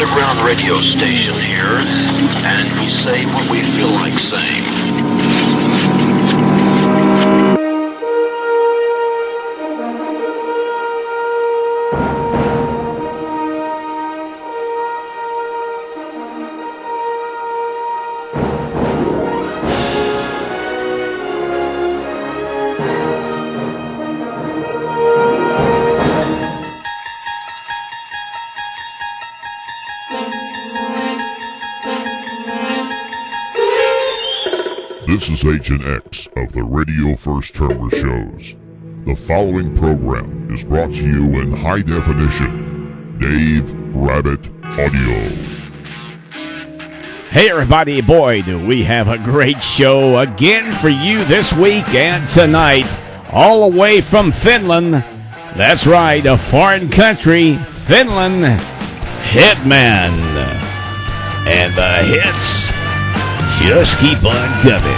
underground radio station here, and we say what we feel like saying. This is Agent X of the Radio First Terror Shows. The following program is brought to you in high definition. Dave Rabbit Audio. Hey everybody, boy, do we have a great show again for you this week and tonight, all the way from Finland. That's right, a foreign country, Finland, Headman. And the hits just keep on coming.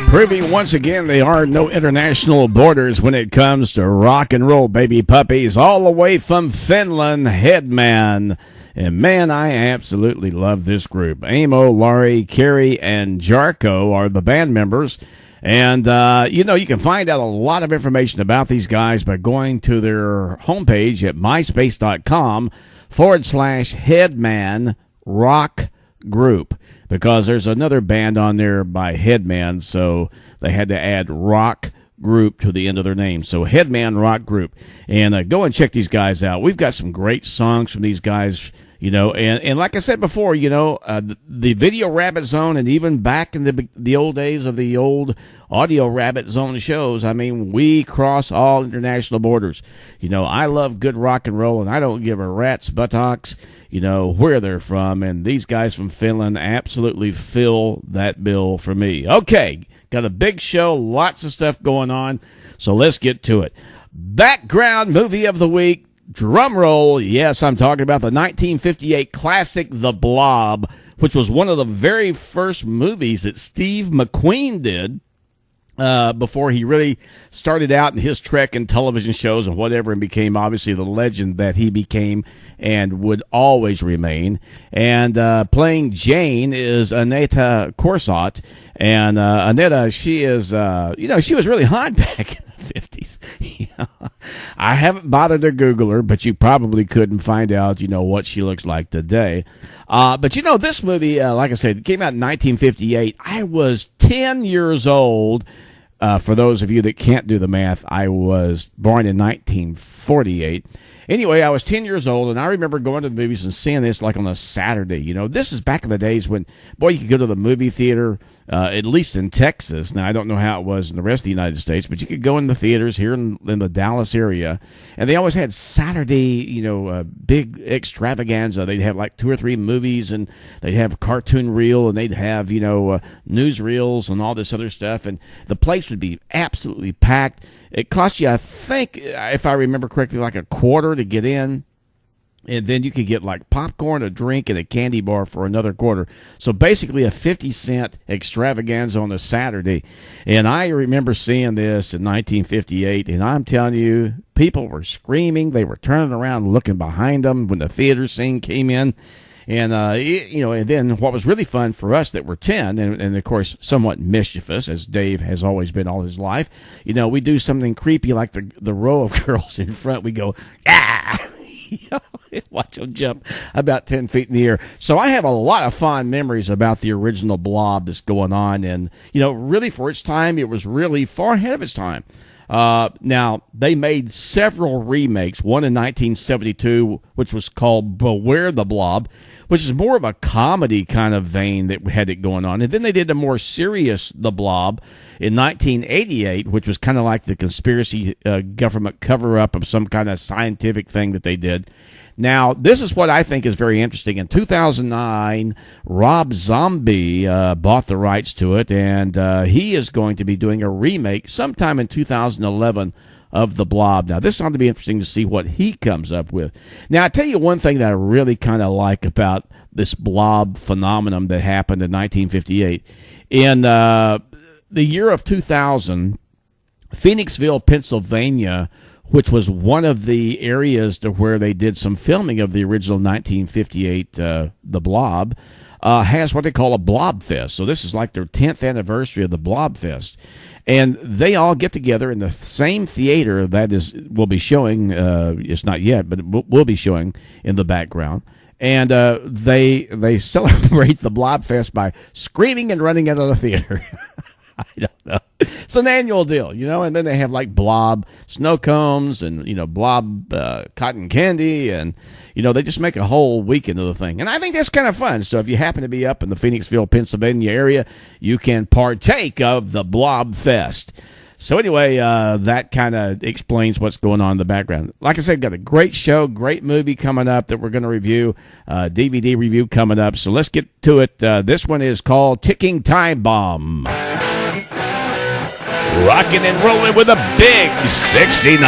Proving once again there are no international borders when it comes to rock and roll, baby puppies, all the way from Finland, Headman. And man, I absolutely love this group. Amo, Laurie, Carrie, and Jarko are the band members. And, you can find out a lot of information about these guys by going to their homepage at myspace.com/Headman Rock Group. Because there's another band on there by Headman, so they had to add Rock Group to the end of their name. So Headman Rock Group. And go and check these guys out. We've got some great songs from these guys, and like I said before, the Video Rabbit Zone, and even back in the old days of the old Audio Rabbit Zone shows, I mean, we cross all international borders. I love good rock and roll, and I don't give a rat's buttocks, where they're from. And these guys from Finland absolutely fill that bill for me. Okay, got a big show, lots of stuff going on, so let's get to it. Background movie of the week. Drum roll. Yes, I'm talking about the 1958 classic The Blob, which was one of the very first movies that Steve McQueen did. before he really started out in his trek in television shows and whatever, and became obviously the legend that he became and would always remain. And playing Jane is Aneta Corsott. And Aneta, she is, she was really hot back in the 50s. I haven't bothered to Google her, but you probably couldn't find out, what she looks like today. But this movie, like I said, it came out in 1958. I was 10 years old. For those of you that can't do the math, I was born in 1948. Anyway, I was 10 years old, and I remember going to the movies and seeing this like on a Saturday. This is back in the days when, boy, you could go to the movie theater, at least in Texas. Now, I don't know how it was in the rest of the United States, but you could go in the theaters here in the Dallas area, and they always had Saturday, big extravaganza. They'd have like 2 or 3 movies, and they'd have a cartoon reel, and they'd have, news reels and all this other stuff, and the place would be absolutely packed. It cost you, I think, if I remember correctly, like $0.25 to get in. And then you could get like popcorn, a drink, and a candy bar for another $0.25. So basically a 50-cent extravaganza on a Saturday. And I remember seeing this in 1958, and I'm telling you, people were screaming. They were turning around looking behind them when the theater scene came in. And, and then what was really fun for us that were 10, and of course somewhat mischievous, as Dave has always been all his life, we do something creepy like the row of girls in front. We go, ah! Watch them jump about 10 feet in the air. So I have a lot of fond memories about the original Blob that's going on. And, really for its time, it was really far ahead of its time. Now, they made several remakes, one in 1972, which was called Beware the Blob, which is more of a comedy kind of vein that had it going on. And then they did a more serious The Blob in 1988, which was kind of like the conspiracy government cover-up of some kind of scientific thing that they did. Now, this is what I think is very interesting. In 2009, Rob Zombie bought the rights to it, and he is going to be doing a remake sometime in 2011 of The Blob. Now, this ought to be interesting to see what he comes up with. Now, I tell you one thing that I really kind of like about this Blob phenomenon that happened in 1958. In the year of 2000, Phoenixville, Pennsylvania, which was one of the areas to where they did some filming of the original 1958 The Blob, has what they call a Blob Fest. So this is like their 10th anniversary of the Blob Fest. And they all get together in the same theater that will be showing, it's not yet, but it will be showing in the background. And they celebrate the Blob Fest by screaming and running out of the theater. I don't know. It's an annual deal, and then they have like Blob snow cones and, Blob cotton candy, and, they just make a whole weekend of the thing. And I think that's kind of fun. So if you happen to be up in the Phoenixville, Pennsylvania area, you can partake of the Blob Fest. So anyway, that kind of explains what's going on in the background. Like I said, got a great show, great movie coming up that we're going to review, DVD review coming up. So let's get to it. This one is called Ticking Time Bomb. Rocking and rolling with a big 69.